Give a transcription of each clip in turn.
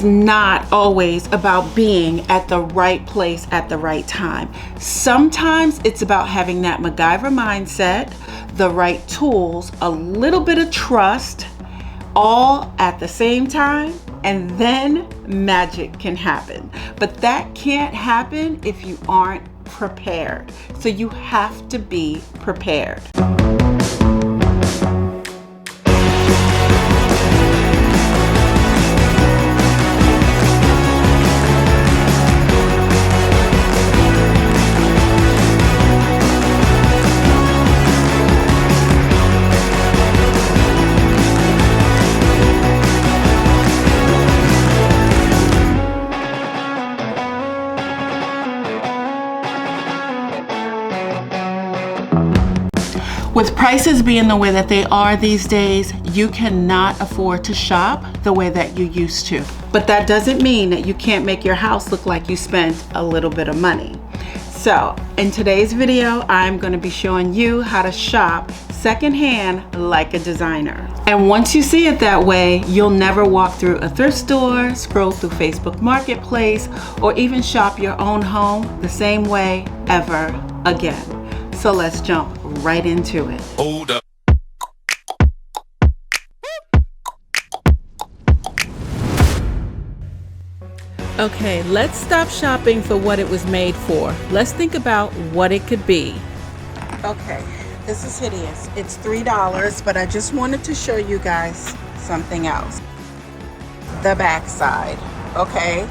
not always about being at the right place at the right time. Sometimes it's about having that MacGyver mindset, the right tools, a little bit of trust, all at the same time, and then magic can happen. But that can't happen if you aren't prepared. So you have to be prepared. With prices being the way that they are these days, you cannot afford to shop the way that you used to. But that doesn't mean that you can't make your house look like you spent a little bit of money. So in today's video, I'm going to be showing you how to shop secondhand like a designer. And once you see it that way, you'll never walk through a thrift store, scroll through Facebook Marketplace, or even shop your own home the same way ever again. So let's jump right into it. Hold up. Okay, let's stop shopping for what it was made for. Let's think about what it could be. Okay, this is hideous. It's $3, but I just wanted to show you guys something else. The back side, okay?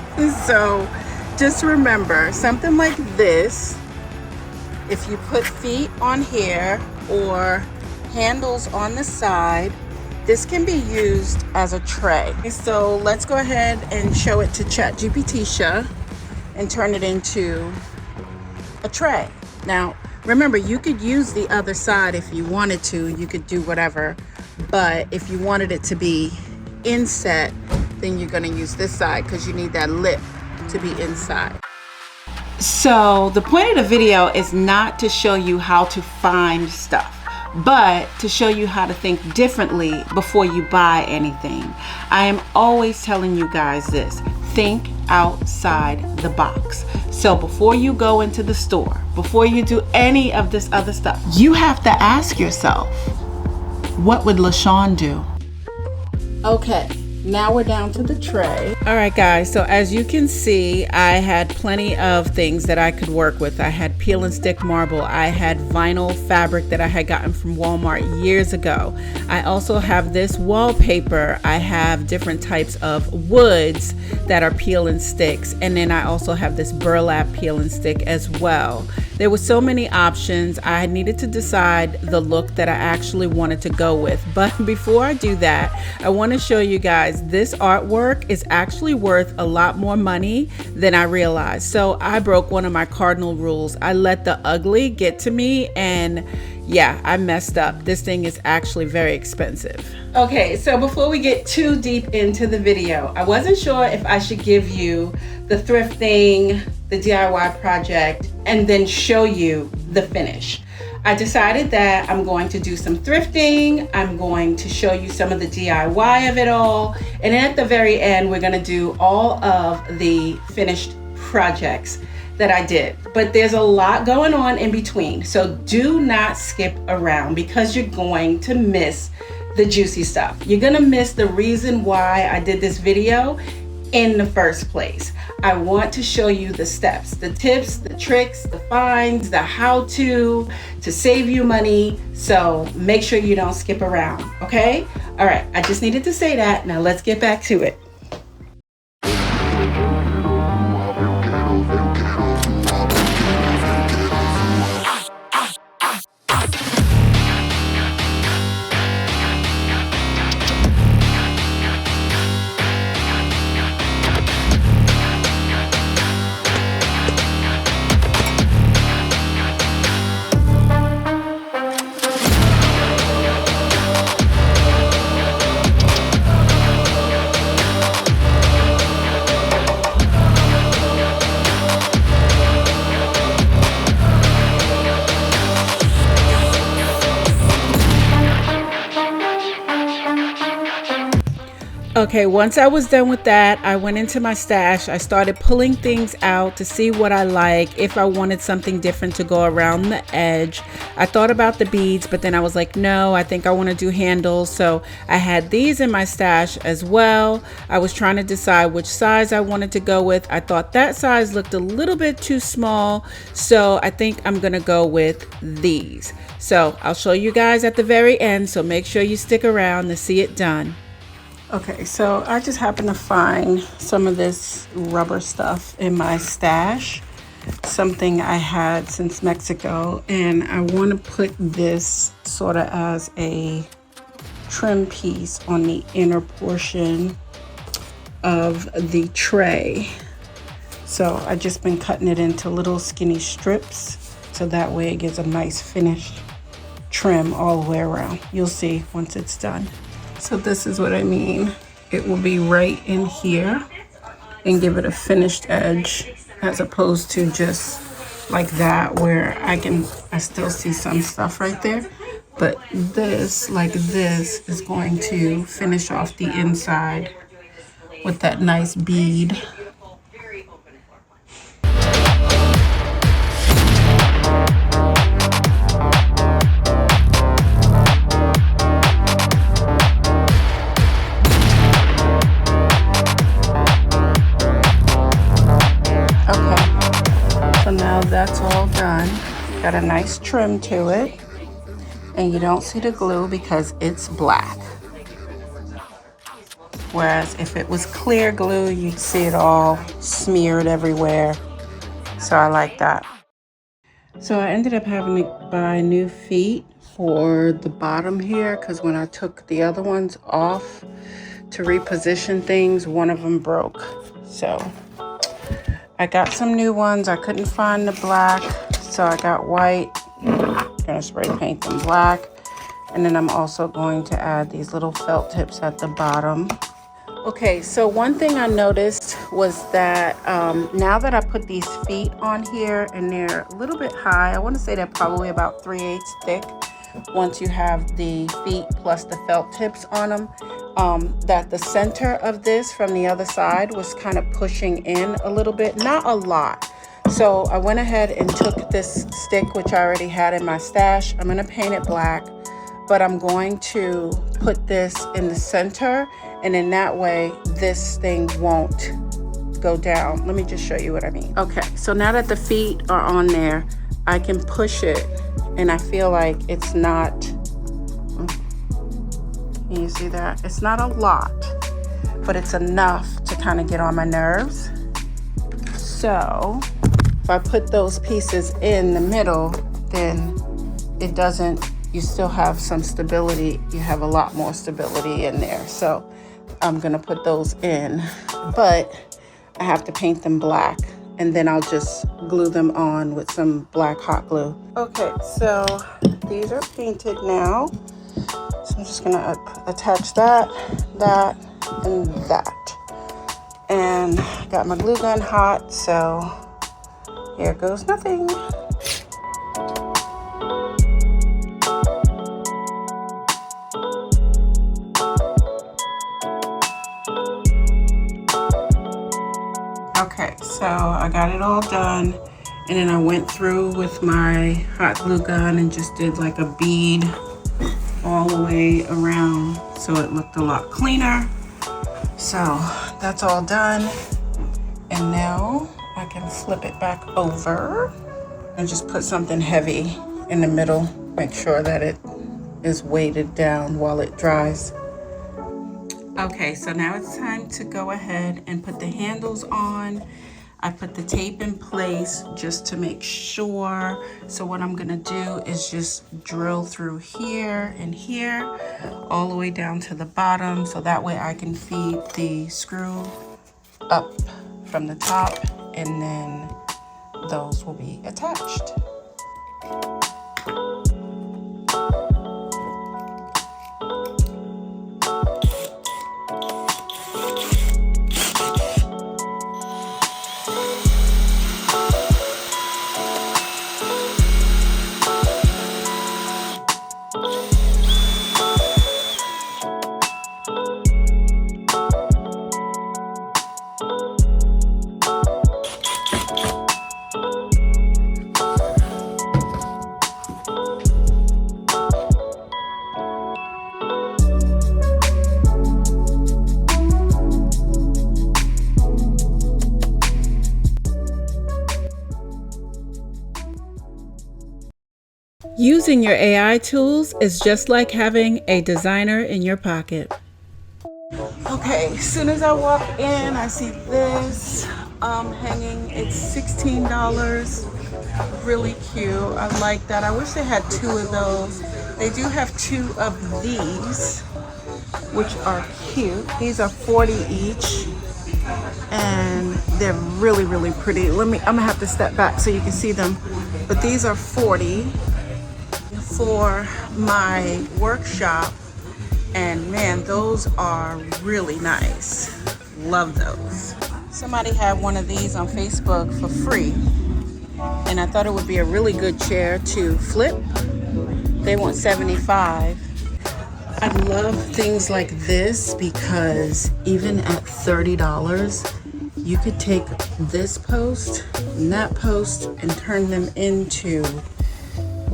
So just remember, something like this, if you put feet on here or handles on the side, this can be used as a tray. So let's go ahead and show it to ChatGPT and turn it into a tray. Now, remember, you could use the other side if you wanted to. You could do whatever. But if you wanted it to be inset, then you're going to use this side because you need that lip to be inside. So the point of the video is not to show you how to find stuff, but to show you how to think differently before you buy anything. I am always telling you guys this: think outside the box. So before you go into the store, before you do any of this other stuff, you have to ask yourself, what would LaShawn do? Okay. Now we're down to the tray. All right, guys, so as you can see, I had plenty of things that I could work with. I had peel and stick marble. I had vinyl fabric that I had gotten from Walmart years ago. I also have this wallpaper. I have different types of woods that are peel and sticks. And then I also have this burlap peel and stick as well. There were so many options. I needed to decide the look that I actually wanted to go with. But before I do that, I want to show you guys this artwork is actually worth a lot more money than I realized. So I broke one of my cardinal rules. I let the ugly get to me, and yeah, I messed up. This thing is actually very expensive. Okay, so before we get too deep into the video, I wasn't sure if I should give you the thrifting, the DIY project, and then show you the finish. I decided that I'm going to do some thrifting. I'm going to show you some of the DIY of it all. And then at the very end, we're gonna do all of the finished projects that I did. But there's a lot going on in between. So do not skip around because you're going to miss the juicy stuff. You're gonna miss the reason why I did this video in the first place. I want to show you the steps, the tips, the tricks, the finds, the how-to save you money. So make sure you don't skip around, okay? All right, I just needed to say that. Now let's get back to it. Okay, once I was done with that, I went into my stash. I started pulling things out to see what I like, if I wanted something different to go around the edge. I thought about the beads, but then I was like, no, I think I want to do handles. So I had these in my stash as well. I was trying to decide which size I wanted to go with. I thought that size looked a little bit too small, so I think I'm gonna go with these. So I'll show you guys at the very end, so make sure you stick around to see it done. Okay, so I just happened to find some of this rubber stuff in my stash, something I had since Mexico, and I want to put this sort of as a trim piece on the inner portion of the tray. So I just been cutting it into little skinny strips, so that way it gives a nice finished trim all the way around. You'll see once it's done. So this is what I mean. It will be right in here and give it a finished edge, as opposed to just like that where I still see some stuff right there. But this, like this, is going to finish off the inside with that nice bead. That's all done. Got a nice trim to it, and you don't see the glue because it's black. Whereas if it was clear glue, you'd see it all smeared everywhere. So I like that. So I ended up having to buy new feet for the bottom here, because when I took the other ones off to reposition things, one of them broke. So I got some new ones. I couldn't find the black, so I got white. I'm gonna spray paint them black. And then I'm also going to add these little felt tips at the bottom. Okay, so one thing I noticed was that now that I put these feet on here and they're a little bit high, I want to say they're probably about 3/8 thick once you have the feet plus the felt tips on them. That the center of this from the other side was kind of pushing in a little bit, not a lot. So I went ahead and took this stick, which I already had in my stash. I'm going to paint it black, but I'm going to put this in the center, and in that way this thing won't go down. Let me just show you what I mean. Okay, so now that the feet are on there, I can push it, and I feel like it's not, can you see that? It's not a lot, but it's enough to kind of get on my nerves. So if I put those pieces in the middle, then it doesn't, you still have some stability. You have a lot more stability in there. So I'm gonna put those in, but I have to paint them black, and then I'll just glue them on with some black hot glue. Okay, so these are painted now. So I'm just gonna attach that, and that. And got my glue gun hot, so here goes nothing. Okay, so I got it all done, and then I went through with my hot glue gun and just did like a bead all the way around, so it looked a lot cleaner. So that's all done, and now I can flip it back over and just put something heavy in the middle, make sure that it is weighted down while it dries. Okay, so now it's time to go ahead and put the handles on. I put the tape in place just to make sure. So what I'm gonna do is just drill through here and here, all the way down to the bottom, so that way I can feed the screw up from the top, and then those will be attached. Using your AI tools is just like having a designer in your pocket. Okay, as soon as I walk in, I see this hanging. It's $16. Really cute. I like that. I wish they had two of those. They do have two of these, which are cute. These are 40 each, and they're really, really pretty. I'm gonna have to step back so you can see them. But these are 40 for my workshop. And man, those are really nice. Love those. Somebody had one of these on Facebook for free, and I thought it would be a really good chair to flip. They want $75. I love things like this because even at $30, you could take this post and that post and turn them into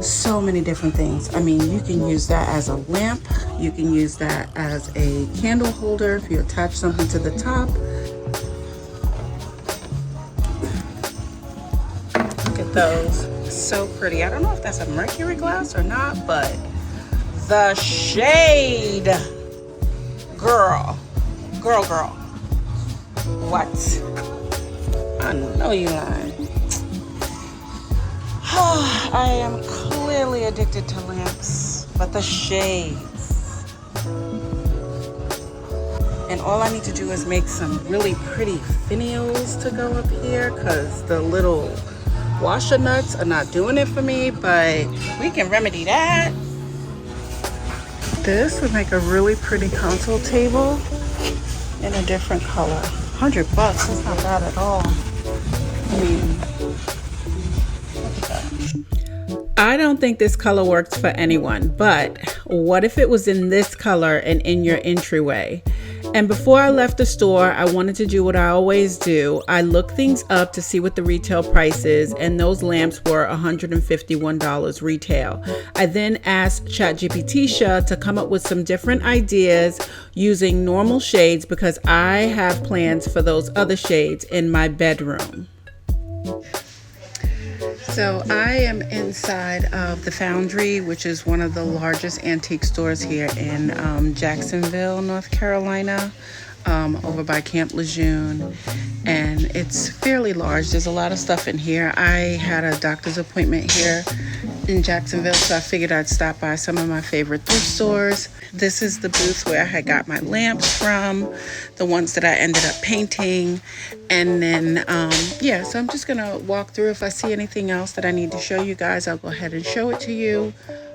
so many different things. I mean, you can use that as a lamp. You can use that as a candle holder if you attach something to the top. Look at those. So pretty. I don't know if that's a mercury glass or not, but the shade. Girl. What? I know you lying. I am clearly addicted to lamps, but the shades. And all I need to do is make some really pretty finials to go up here because the little washer nuts are not doing it for me, but we can remedy that. This would make a really pretty console table in a different color. $100, that's not bad at all. I mean, I don't think this color works for anyone, but what if it was in this color and in your entryway? And before I left the store, I wanted to do what I always do. I looked things up to see what the retail price is, and those lamps were $151 retail. I then asked ChatGPT to come up with some different ideas using normal shades because I have plans for those other shades in my bedroom. So I am inside of the Foundry, which is one of the largest antique stores here in Jacksonville, North Carolina, over by Camp Lejeune. And it's fairly large. There's a lot of stuff in here. I had a doctor's appointment here in Jacksonville, so I figured I'd stop by some of my favorite thrift stores. This is the booth where I had got my lamps from, the ones that I ended up painting. And then, so I'm just gonna walk through. If I see anything else that I need to show you guys, I'll go ahead and show it to you.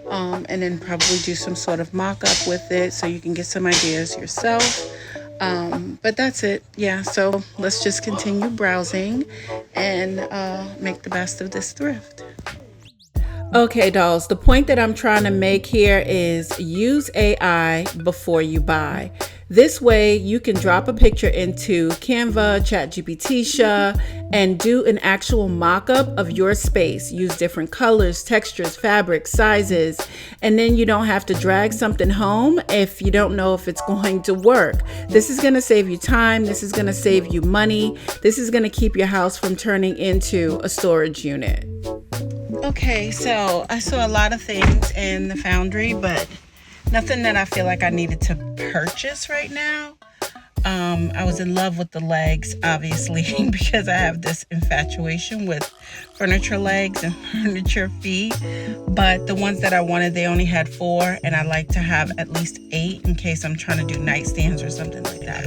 And then probably do some sort of mock-up with it so you can get some ideas yourself. But that's it. Yeah, so let's just continue browsing and make the best of this thrift. Okay, dolls, the point that I'm trying to make here is use AI before you buy. This way you can drop a picture into Canva, ChatGPT, and do an actual mock-up of your space. Use different colors, textures, fabrics, sizes, and then you don't have to drag something home if you don't know if it's going to work. This is going to save you time. This is going to save you money. This is going to keep your house from turning into a storage unit. Okay, so I saw a lot of things in the Foundry, but nothing that I feel like I needed to purchase right now. I was in love with the legs, obviously, because I have this infatuation with furniture legs and furniture feet. But the ones that I wanted, they only had 4, and I like to have at least 8 in case I'm trying to do nightstands or something like that.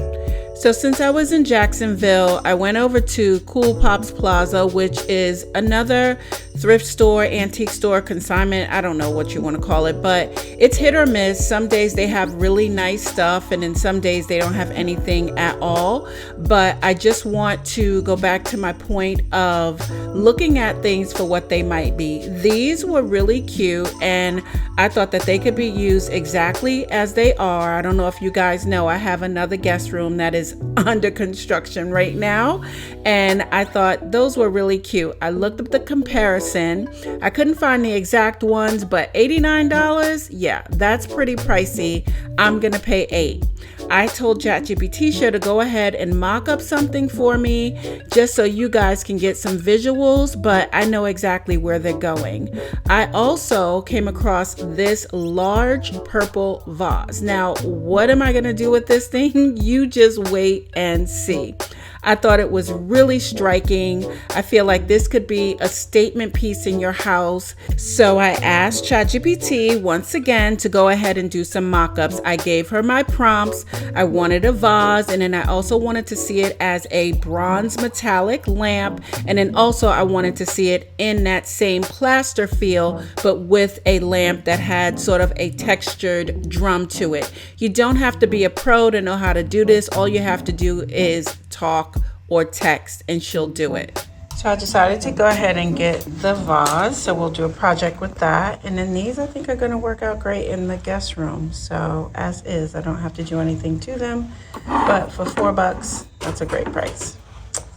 So since I was in Jacksonville, I went over to Cool Pops Plaza, which is another thrift store, antique store, consignment. I don't know what you want to call it, but it's hit or miss. Some days they have really nice stuff, and then some days they don't have anything at all. But I just want to go back to my point of looking at things for what they might be. These were really cute, and I thought that they could be used exactly as they are. I don't know if you guys know, I have another guest room that is under construction right now, and I thought those were really cute. I looked up the comparison. I couldn't find the exact ones, but $89, yeah, that's pretty pricey. I'm gonna pay $8. I told ChatGPT to go ahead and mock up something for me just so you guys can get some visuals, but I know exactly where they're going. I also came across this large purple vase. Now, what am I going to do with this thing? You just wait and see. I thought it was really striking. I feel like this could be a statement piece in your house. So I asked ChatGPT once again to go ahead and do some mock-ups. I gave her my prompts. I wanted a vase, and then I also wanted to see it as a bronze metallic lamp. And then also I wanted to see it in that same plaster feel, but with a lamp that had sort of a textured drum to it. You don't have to be a pro to know how to do this. All you have to do is talk or text and she'll do it. So I decided to go ahead and get the vase. So we'll do a project with that. And then these I think are going to work out great in the guest room. So as is, I don't have to do anything to them. But for $4, that's a great price.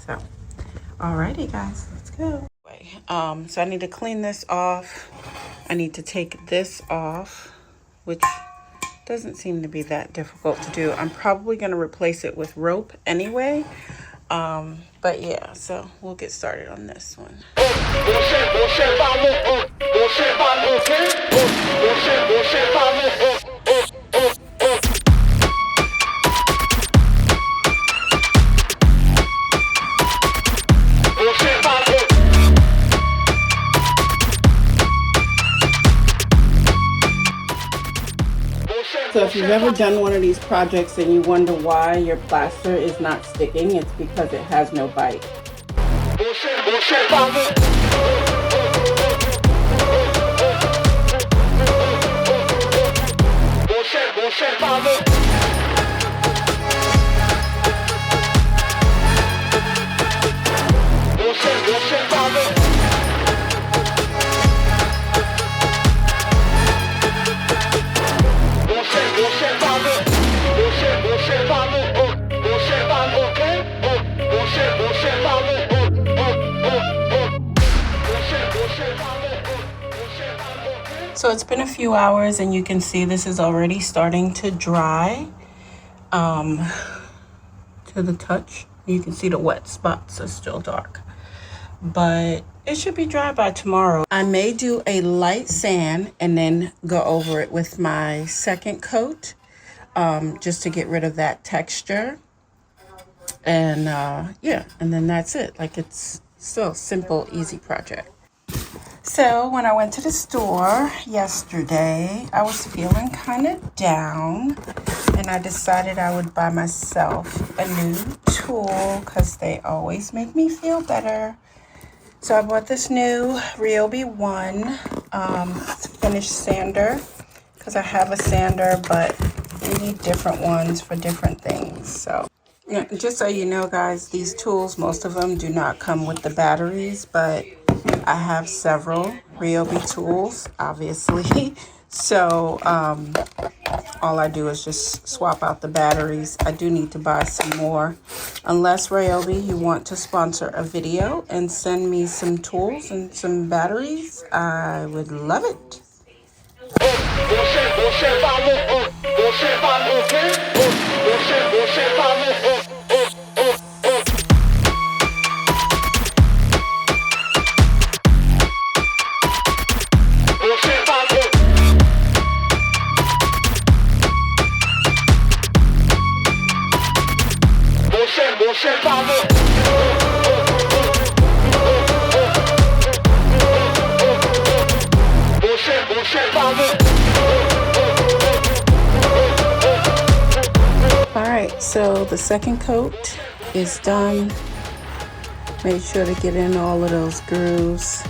So, alrighty guys, let's go. So I need to clean this off. I need to take this off, which doesn't seem to be that difficult to do. I'm probably going to replace it with rope anyway. But yeah, so we'll get started on this one. So if you've ever done one of these projects and you wonder why your plaster is not sticking, it's because it has no bite. So it's been a few hours and you can see this is already starting to dry to the touch. You can see the wet spots are still dark, but it should be dry by tomorrow. I may do a light sand and then go over it with my second coat just to get rid of that texture. And yeah, and then that's it. Like, it's still a simple, easy project. So when I went to the store yesterday, I was feeling kind of down, and I decided I would buy myself a new tool because they always make me feel better. So I bought this new Ryobi 1 finish sander because I have a sander, but you need different ones for different things. So yeah, just so you know, guys, these tools, most of them do not come with the batteries, but I have several Ryobi tools, obviously. So all I do is just swap out the batteries. I do need to buy some more. Unless, Ryobi, you want to sponsor a video and send me some tools and some batteries, I would love it. Alright, so the second coat is done. Made sure to get in all of those grooves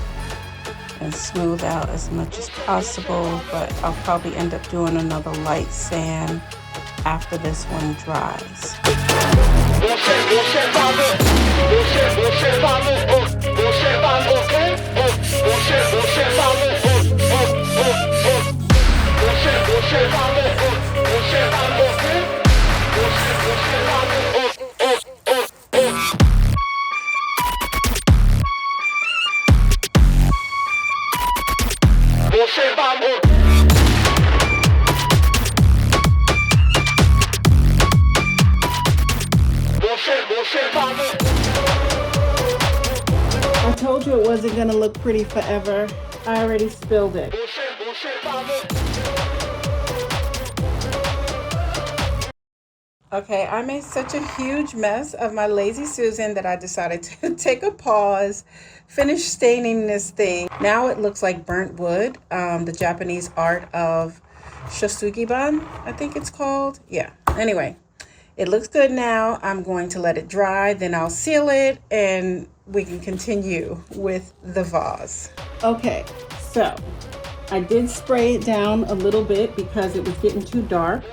and smooth out as much as possible, but I'll probably end up doing another light sand after this one dries. told you it wasn't gonna look pretty forever. I already spilled it. Okay, I made such a huge mess of my Lazy Susan that I decided to take a pause, finish staining this thing. Now it looks like burnt wood, the Japanese art of shosugiban, I think it's called. Yeah, anyway, it looks good now. I'm going to let it dry, then I'll seal it, and we can continue with the vase. Okay, so I did spray it down a little bit because it was getting too dark.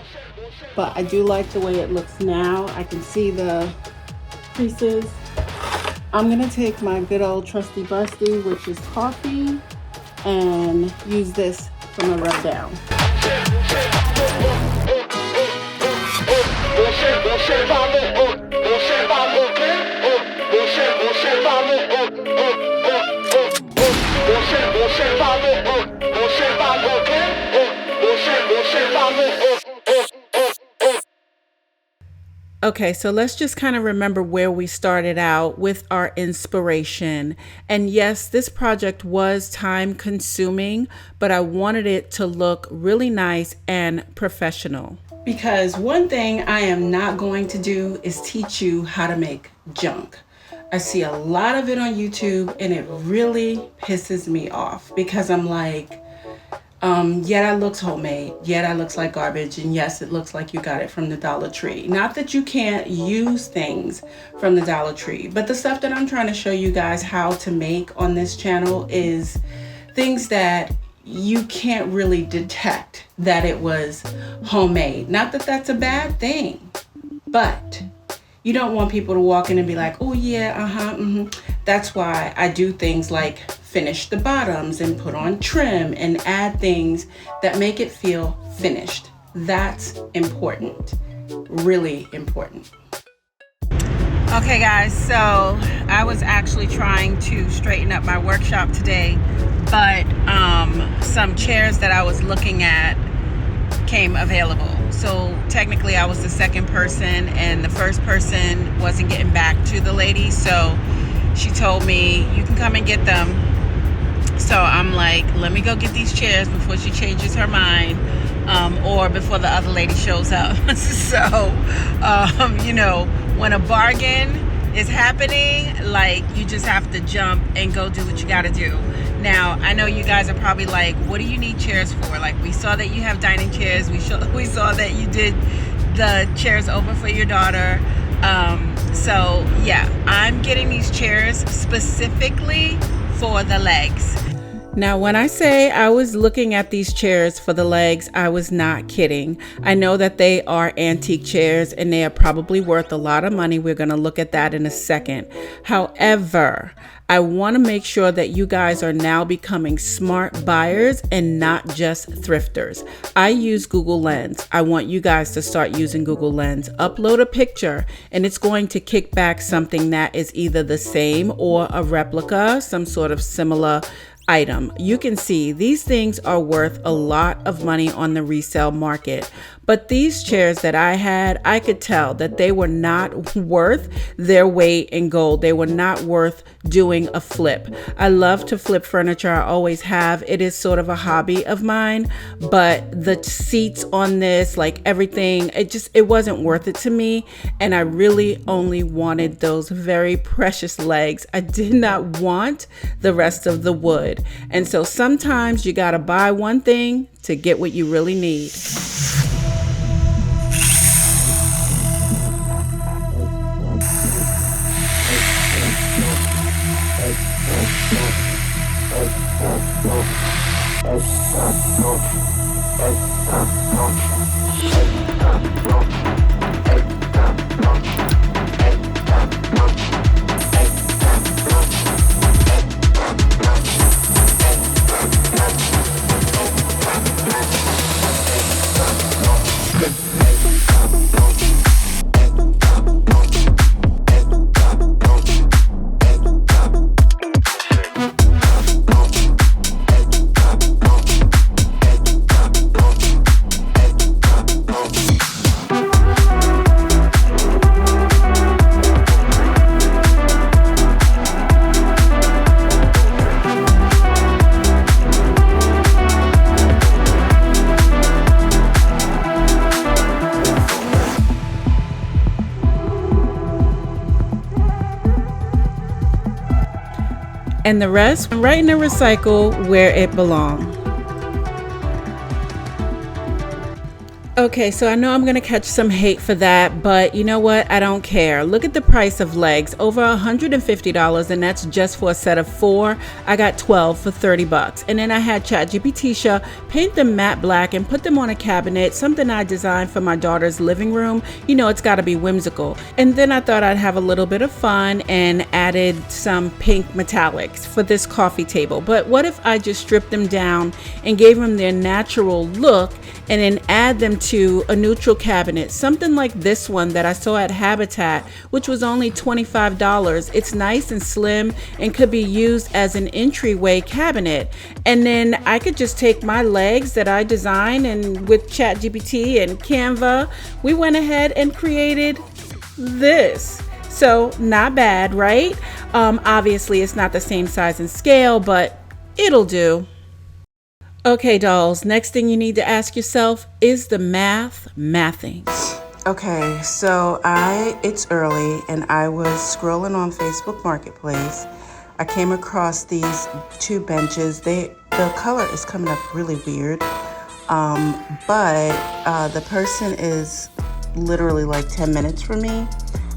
But I do like the way it looks now. I can see the creases. I'm gonna take my good old trusty busty, which is coffee, and use this for my rub down. Okay, so let's just kind of remember where we started out with our inspiration. And yes, this project was time consuming, but I wanted it to look really nice and professional. Because one thing I am not going to do is teach you how to make junk. I see a lot of it on YouTube and it really pisses me off because I'm like, yeah, that looks homemade. Yeah, that looks like garbage. And yes, it looks like you got it from the Dollar Tree. Not that you can't use things from the Dollar Tree, but the stuff that I'm trying to show you guys how to make on this channel is things that you can't really detect that it was homemade. Not that that's a bad thing, but you don't want people to walk in and be like, oh yeah, That's why I do things like finish the bottoms and put on trim and add things that make it feel finished. That's important, really important. Okay guys, so I was actually trying to straighten up my workshop today, but some chairs that I was looking at came available. So technically I was the second person and the first person wasn't getting back to the lady. So she told me, you can come and get them. So I'm like, let me go get these chairs before she changes her mind, or before the other lady shows up. So, you know, when a bargain is happening, like, you just have to jump and go do what you got to do. Now, I know you guys are probably like, what do you need chairs for? Like, we saw that you have dining chairs. We saw that you did the chairs over for your daughter. So yeah, I'm getting these chairs specifically for the legs. Now, when I say I was looking at these chairs for the legs, I was not kidding. I know that they are antique chairs and they are probably worth a lot of money. We're going to look at that in a second. However, I want to make sure that you guys are now becoming smart buyers and not just thrifters. I use Google Lens. I want you guys to start using Google Lens. Upload a picture and it's going to kick back something that is either the same or a replica, some sort of similar item. You can see these things are worth a lot of money on the resale market. But these chairs that I had, I could tell that they were not worth their weight in gold. They were not worth doing a flip. I love to flip furniture. I always have. It is sort of a hobby of mine, but the seats on this, like everything, it wasn't worth it to me. And I really only wanted those very precious legs. I did not want the rest of the wood. And so sometimes you got to buy one thing to get what you really need. and the rest right in the recycle where it belongs. Okay, so I know I'm gonna catch some hate for that, but you know what? I don't care. Look at the price of legs, over $150, and that's just for a set of 4. I got 12 for 30 bucks. And then I had ChatGPT paint them matte black and put them on a cabinet, something I designed for my daughter's living room. You know, it's gotta be whimsical. And then I thought I'd have a little bit of fun and added some pink metallics for this coffee table. But what if I just stripped them down and gave them their natural look and then add them to a neutral cabinet, something like this one that I saw at Habitat, which was only $25. It's nice and slim and could be used as an entryway cabinet. And then I could just take my legs that I designed, and with ChatGPT and Canva, we went ahead and created this. So not bad, right? Obviously it's not the same size and scale, but it'll do. Okay, dolls, next thing you need to ask yourself, is the mathing? Okay, so it's early and I was scrolling on Facebook Marketplace. I came across these 2 benches. The color is coming up really weird, but the person is literally like 10 minutes from me,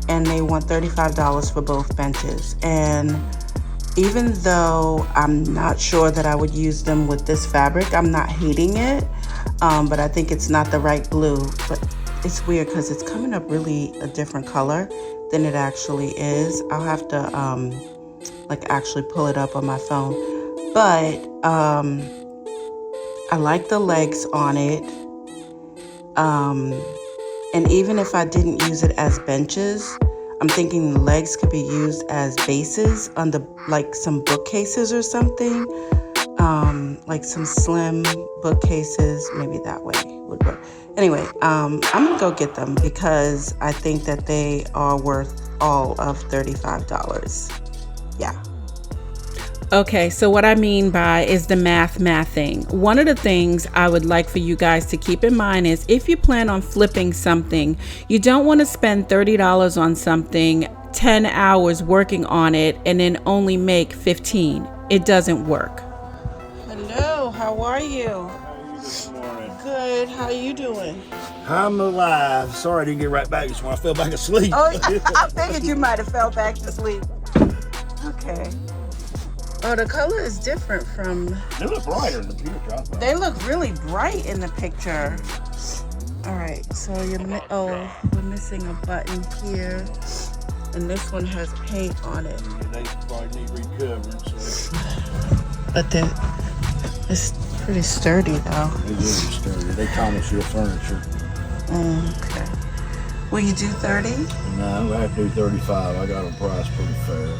and they want $35 for both benches. And even though I'm not sure that I would use them with this fabric, I'm not hating it, but I think it's not the right blue. But it's weird because it's coming up really a different color than it actually is. I'll have to like actually pull it up on my phone. But I like the legs on it. And even if I didn't use it as benches, I'm thinking the legs could be used as bases on like some bookcases or something, like some slim bookcases. Maybe that way would work. Anyway, I'm gonna go get them because I think that they are worth all of $35. Yeah. Okay, so what I mean by is the mathing. One of the things I would like for you guys to keep in mind is if you plan on flipping something, you don't want to spend $30 on something, 10 hours working on it, and then only make 15. It doesn't work. Hello, how are you? How are you this morning? Good, how are you doing? I'm alive. Sorry I didn't get right back just when I fell back asleep. Oh, I figured you might have fell back to sleep. Okay. Oh, the color is different from... They look brighter in the picture. They look really bright in the picture. All right, so we're missing a button here. And this one has paint on it. Yeah, they probably need recovering, so... But it's pretty sturdy, though. It is sturdy. They Thomas Hill furniture. Okay. Will you do 30? No, I have to do 35. I got them priced pretty fair.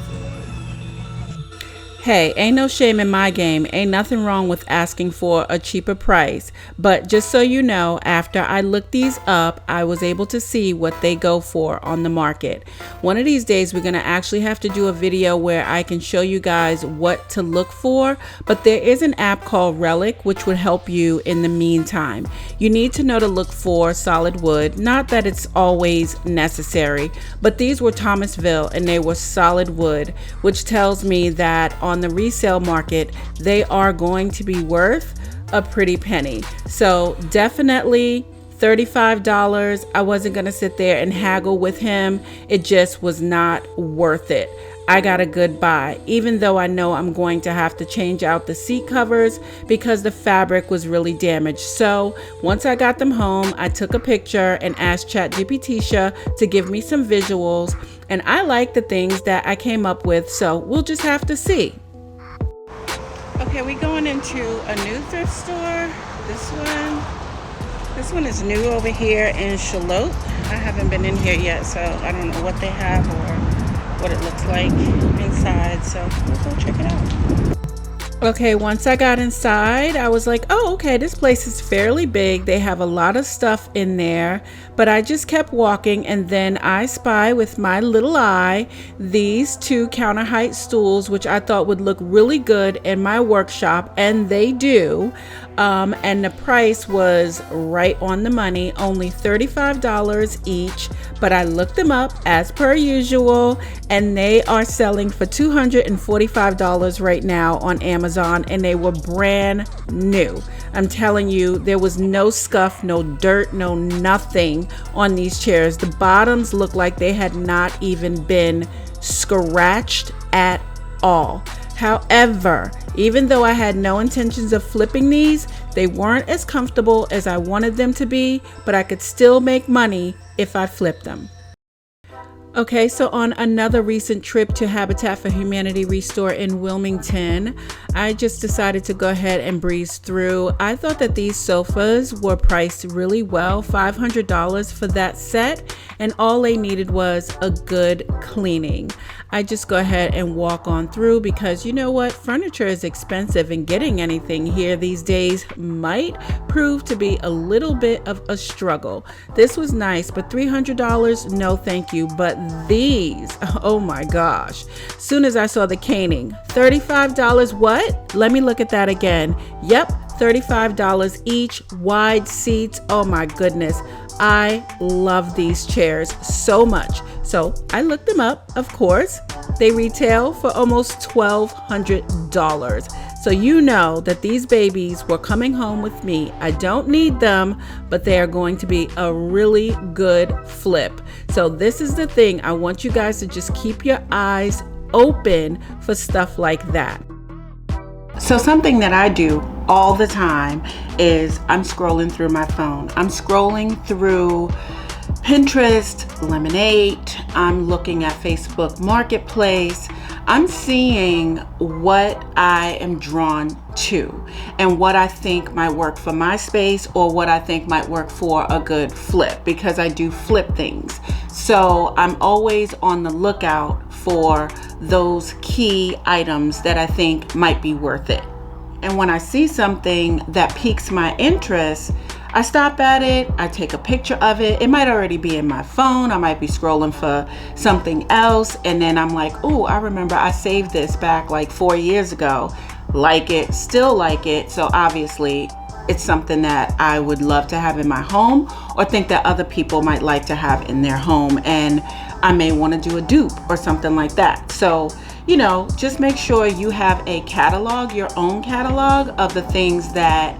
Hey, ain't no shame in my game. Ain't nothing wrong with asking for a cheaper price. But just so you know, after I looked these up, I was able to see what they go for on the market. One of these days, we're going to actually have to do a video where I can show you guys what to look for. But there is an app called Relic, which would help you in the meantime. You need to know to look for solid wood. Not that it's always necessary, but these were Thomasville and they were solid wood, which tells me that on the resale market, they are going to be worth a pretty penny. So definitely $35. I wasn't going to sit there and haggle with him. It just was not worth it. I got a good buy, even though I know I'm going to have to change out the seat covers because the fabric was really damaged. So once I got them home, I took a picture and asked ChatGPT to give me some visuals, and I like the things that I came up with, so we'll just have to see. Okay, we're going into a new thrift store. This one is new over here in Charlotte. I haven't been in here yet, so I don't know what they have or what it looks like inside, so we'll go check it out. Okay, once I got inside, I was like, oh, okay, this place is fairly big. They have a lot of stuff in there, but I just kept walking, and then I spy with my little eye these two counter height stools, which I thought would look really good in my workshop, and they do. And the price was right on the money, only $35 each, but I looked them up as per usual, and they are selling for $245 right now on Amazon, and they were brand new. I'm telling you, there was no scuff, no dirt, no nothing on these chairs. The bottoms looked like they had not even been scratched at all. However, even though I had no intentions of flipping these, they weren't as comfortable as I wanted them to be, but I could still make money if I flipped them. Okay, so on another recent trip to Habitat for Humanity Restore in Wilmington, I just decided to go ahead and breeze through. I thought that these sofas were priced really well, $500 for that set, and all they needed was a good cleaning. I just go ahead and walk on through because you know what? Furniture is expensive, and getting anything here these days might prove to be a little bit of a struggle. This was nice, but $300? No thank you. But these, oh my gosh. Soon as I saw the caning, $35, what? Let me look at that again. Yep, $35 each, wide seats. Oh my goodness. I love these chairs so much. So I looked them up, of course. They retail for almost $1,200. So you know that these babies were coming home with me. I don't need them, but they are going to be a really good flip. So this is the thing. I want you guys to just keep your eyes open for stuff like that. So something that I do all the time is I'm scrolling through my phone. I'm scrolling through Pinterest, Lemonade. I'm looking at Facebook Marketplace. I'm seeing what I am drawn to and what I think might work for my space or what I think might work for a good flip, because I do flip things. So I'm always on the lookout for those key items that I think might be worth it. And when I see something that piques my interest, I stop at it, I take a picture of it. It might already be in my phone. I might be scrolling for something else. And then I'm like, oh, I remember I saved this back like 4 years ago. Like it, still like it. So obviously it's something that I would love to have in my home or think that other people might like to have in their home. And I may want to do a dupe or something like that. So, you know, just make sure you have a catalog, your own catalog of the things that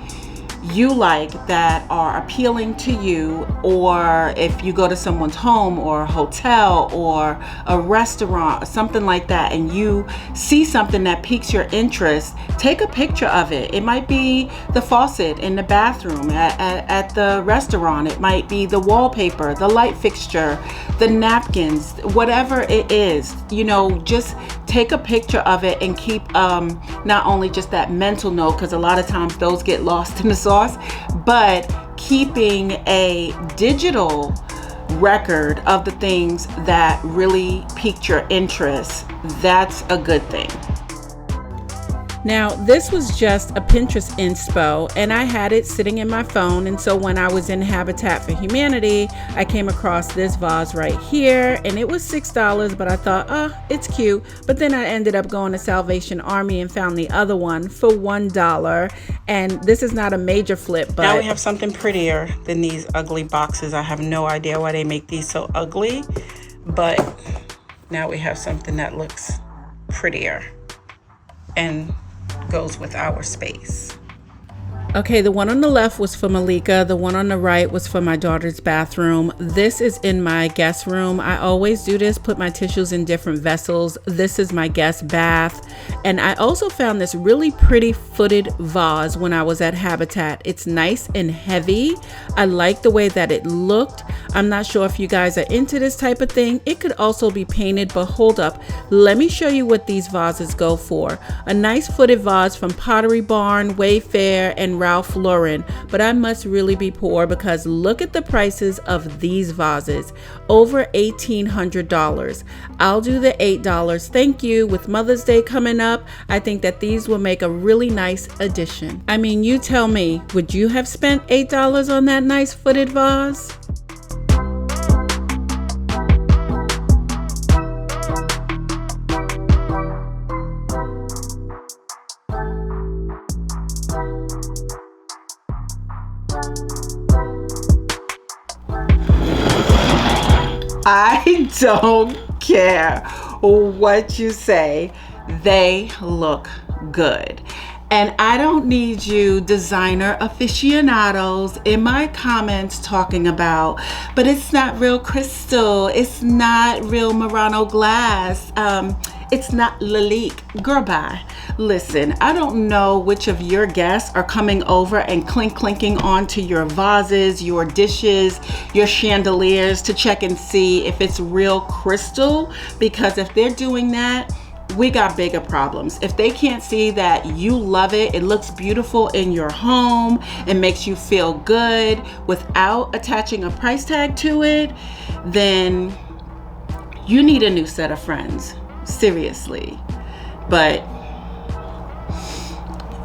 you like that are appealing to you, or if you go to someone's home or a hotel or a restaurant or something like that and you see something that piques your interest, take a picture of it. It might be the faucet in the bathroom at the restaurant. It might be the wallpaper, the light fixture, the napkins, whatever it is. You know, just take a picture of it and keep not only just that mental note, because a lot of times those get lost in the sauce, but keeping a digital record of the things that really piqued your interest, that's a good thing. Now, this was just a Pinterest inspo, and I had it sitting in my phone. And so when I was in Habitat for Humanity, I came across this vase right here, and it was $6, but I thought, oh, it's cute. But then I ended up going to Salvation Army and found the other one for $1. And this is not a major flip, but now we have something prettier than these ugly boxes. I have no idea why they make these so ugly, but now we have something that looks prettier and goes with our space. Okay, the one on the left was for Malika. The one on the right was for my daughter's bathroom. This is in my guest room. I always do this, put my tissues in different vessels. This is my guest bath. And I also found this really pretty footed vase when I was at Habitat. It's nice and heavy. I like the way that it looked. I'm not sure if you guys are into this type of thing. It could also be painted, but hold up. Let me show you what these vases go for. A nice footed vase from Pottery Barn, Wayfair, and Ralph Lauren, but I must really be poor because look at the prices of these vases. Over $1,800. I'll do the $8. Thank you. With Mother's Day coming up, I think that these will make a really nice addition. I mean, you tell me, would you have spent $8 on that nice footed vase? I don't care what you say, they look good. And I don't need you designer aficionados in my comments talking about, but it's not real crystal, it's not real Murano glass, it's not Lalique. Girl, bye. Listen, I don't know which of your guests are coming over and clinking onto your vases, your dishes, your chandeliers to check and see if it's real crystal, because if they're doing that, we got bigger problems. If they can't see that you love it, it looks beautiful in your home, it makes you feel good without attaching a price tag to it, then you need a new set of friends. Seriously.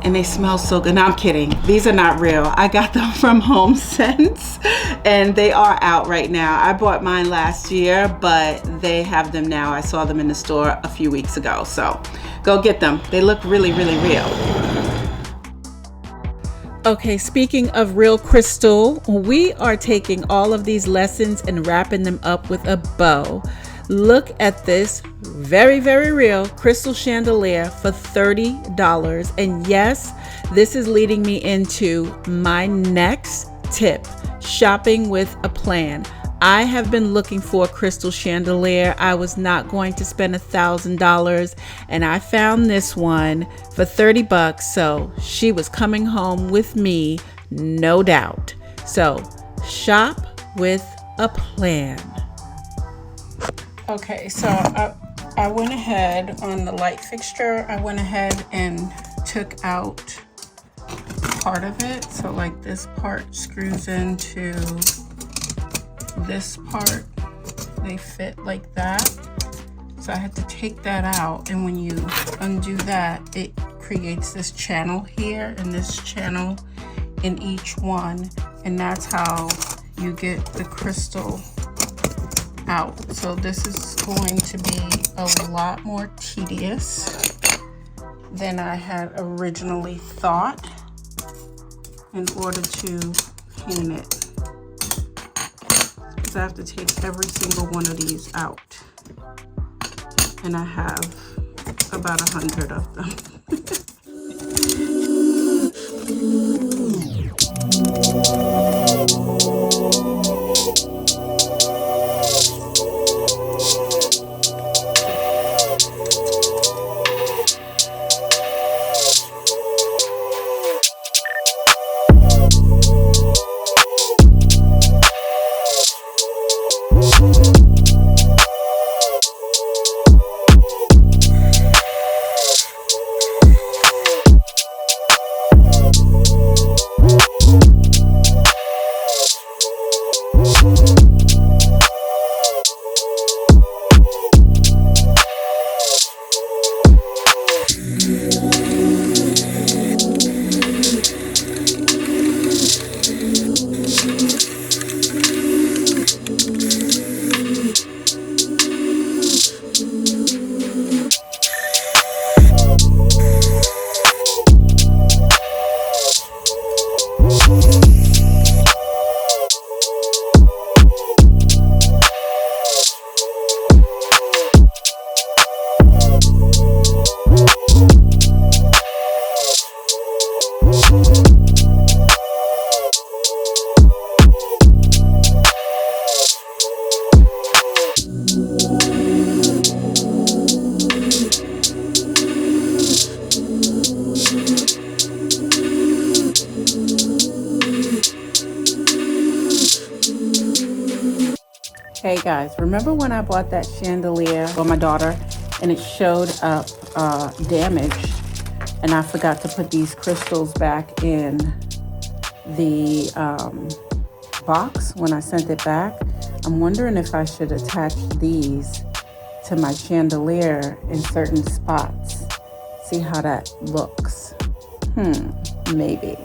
And they smell so good. No, I'm kidding. These are not real. I got them from Home Sense and they are out right now. I bought mine last year, but they have them now. I saw them in the store a few weeks ago. So go get them. They look really, really real. Okay, speaking of real crystal, we are taking all of these lessons and wrapping them up with a bow. Look at this very, very real crystal chandelier for $30. And yes, this is leading me into my next tip, shopping with a plan. I have been looking for a crystal chandelier. I was not going to spend $1,000 and I found this one for $30. So she was coming home with me, no doubt. So shop with a plan. Okay, so I went ahead on the light fixture. I went ahead and took out part of it. So like this part screws into this part. They fit like that. So I had to take that out. And when you undo that, it creates this channel here and this channel in each one. And that's how you get the crystal out. So this is going to be a lot more tedious than I had originally thought in order to paint it, because I have to take every single one of these out, and I have about 100 of them. Hey guys, remember when I bought that chandelier for my daughter and it showed up damaged? And I forgot to put these crystals back in the box when I sent it back. I'm wondering if I should attach these to my chandelier in certain spots. See how that looks. Maybe.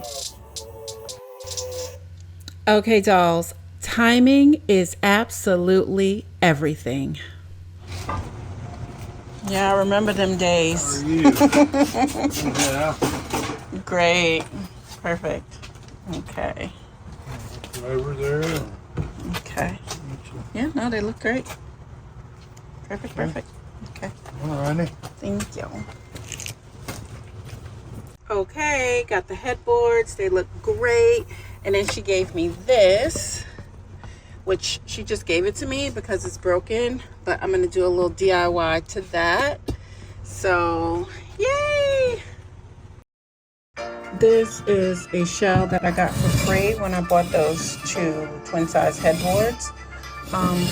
Okay, dolls. Timing is absolutely everything. Yeah, I remember them days. How are you? Yeah. Great. Perfect. Okay. Over there. Okay. Yeah, no, they look great. Perfect, perfect. Okay. Alrighty. Thank you. Okay, got the headboards. They look great. And then she gave me this, which she just gave it to me because it's broken. But I'm going to do a little DIY to that. So, yay! This is a shell that I got for free when I bought those 2 twin-size headboards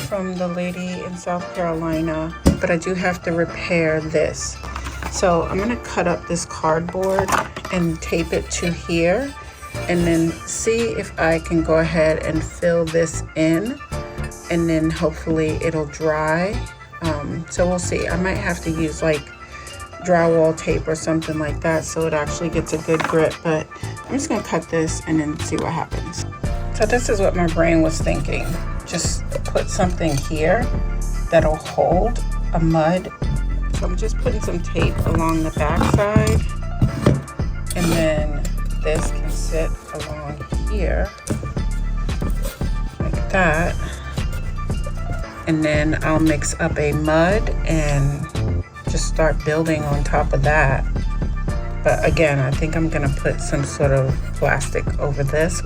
from the lady in South Carolina. But I do have to repair this. So I'm going to cut up this cardboard and tape it to here. And then see if I can go ahead and fill this in. And then hopefully it'll dry. So we'll see. I might have to use like drywall tape or something like that so it actually gets a good grip. But I'm just going to cut this and then see what happens. So this is what my brain was thinking. Just put something here that'll hold a mud. So I'm just putting some tape along the back side. And then this can sit along here like that. And then I'll mix up a mud and just start building on top of that. But again, I think I'm gonna put some sort of plastic over this.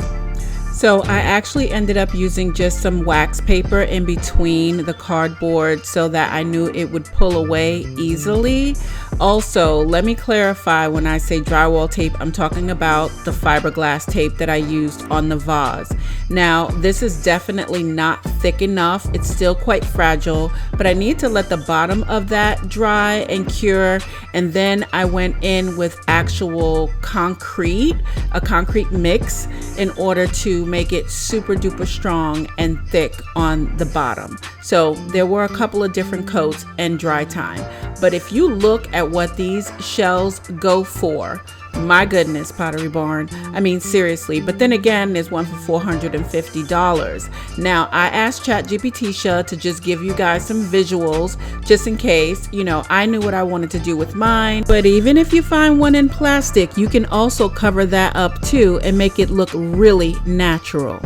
So I actually ended up using just some wax paper in between the cardboard so that I knew it would pull away easily. Also, let me clarify, when I say drywall tape, I'm talking about the fiberglass tape that I used on the vase. Now, this is definitely not thick enough. It's still quite fragile, but I need to let the bottom of that dry and cure. And then I went in with actual concrete, a concrete mix, in order to make it super duper strong and thick on the bottom. So there were a couple of different coats and dry time. But if you look at what these shells go for, my goodness, Pottery Barn. I mean, seriously. But then again, there's one for $450. Now, I asked ChatGPT to just give you guys some visuals, just in case, you know, I knew what I wanted to do with mine. But even if you find one in plastic, you can also cover that up too and make it look really natural.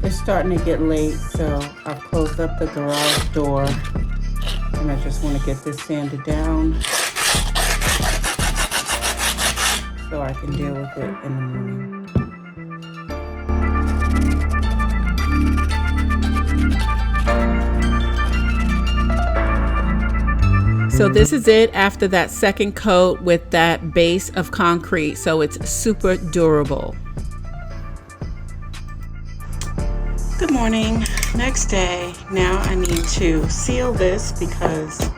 It's starting to get late, so I've closed up the garage door and I just want to get this sanded down so I can deal with it in the morning. So this is it after that second coat with that base of concrete, so it's super durable. Good morning. Next day. Now I need to seal this because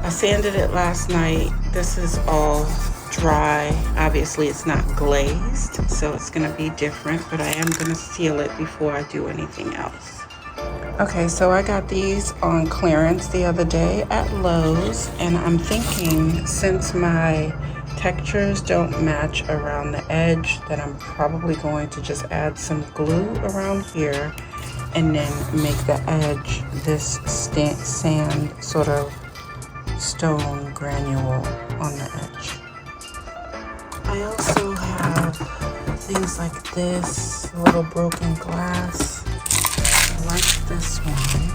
I sanded it last night. This is all dry. Obviously it's not glazed, so it's going to be different, but I am going to seal it before I do anything else. Okay, so I got these on clearance the other day at Lowe's, and I'm thinking since my textures don't match around the edge that I'm probably going to just add some glue around here and then make the edge this sand sort of stone granule on the edge. I also have things like this, little broken glass. I like this one.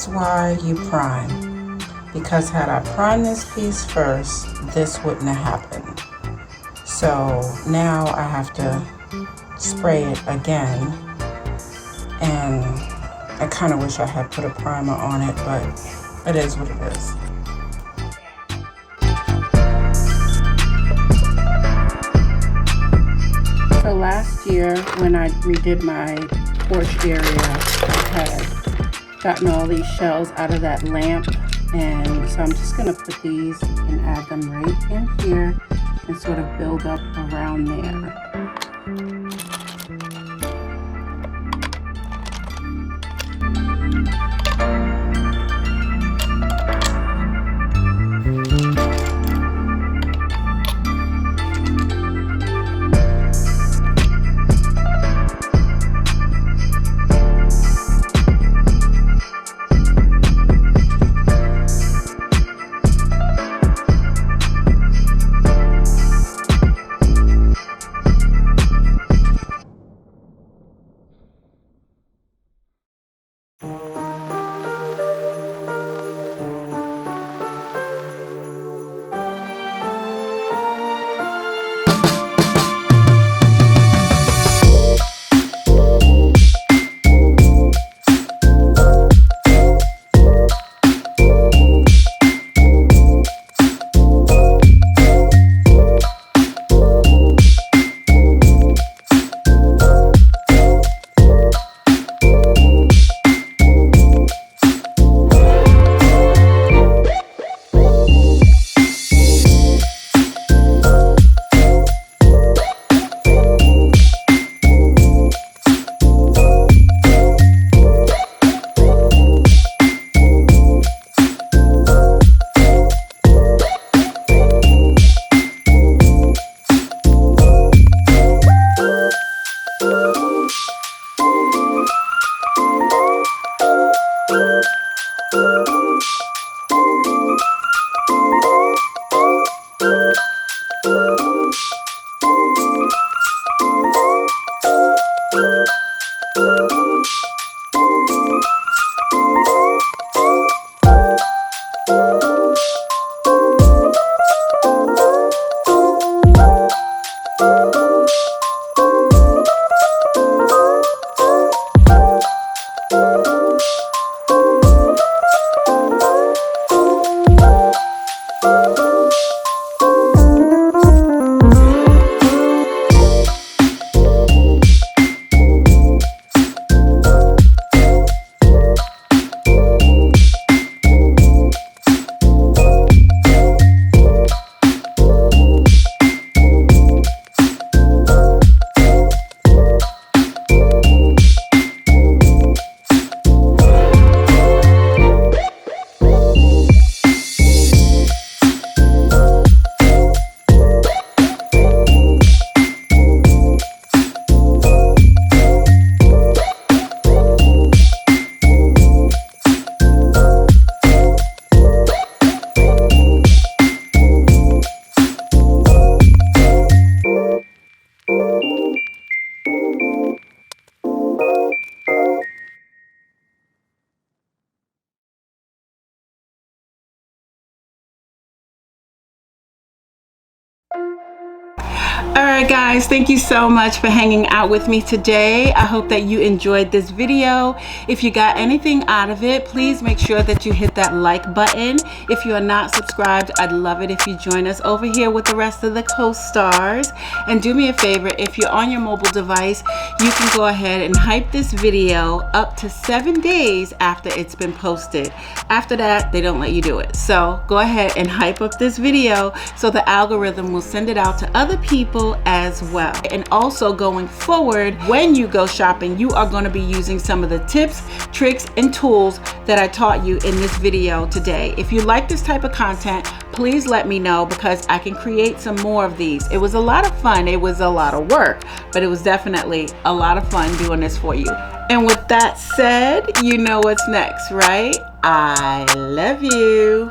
is why you prime. Because had I primed this piece first, this wouldn't have happened. So now I have to spray it again, and I kind of wish I had put a primer on it, but it is what it is. So last year when I redid my porch area, I had gotten all these shells out of that lamp, and so I'm just going to put these and add them right in here and sort of build up around there. Alright guys, thank you so much for hanging out with me today. I hope that you enjoyed this video. If you got anything out of it, please make sure that you hit that like button. If you are not subscribed, I'd love it if you join us over here with the rest of the co-stars. And do me a favor, if you're on your mobile device, you can go ahead and hype this video up to 7 days after it's been posted. After that, they don't let you do it. So go ahead and hype up this video so the algorithm will send it out to other people as well. And also going forward, when you go shopping, you are going to be using some of the tips, tricks, and tools that I taught you in this video today. If you like this type of content, please let me know because I can create some more of these. It was a lot of fun. It was a lot of work, but it was definitely a lot of fun doing this for you. And with that said, you know what's next, right? I love you.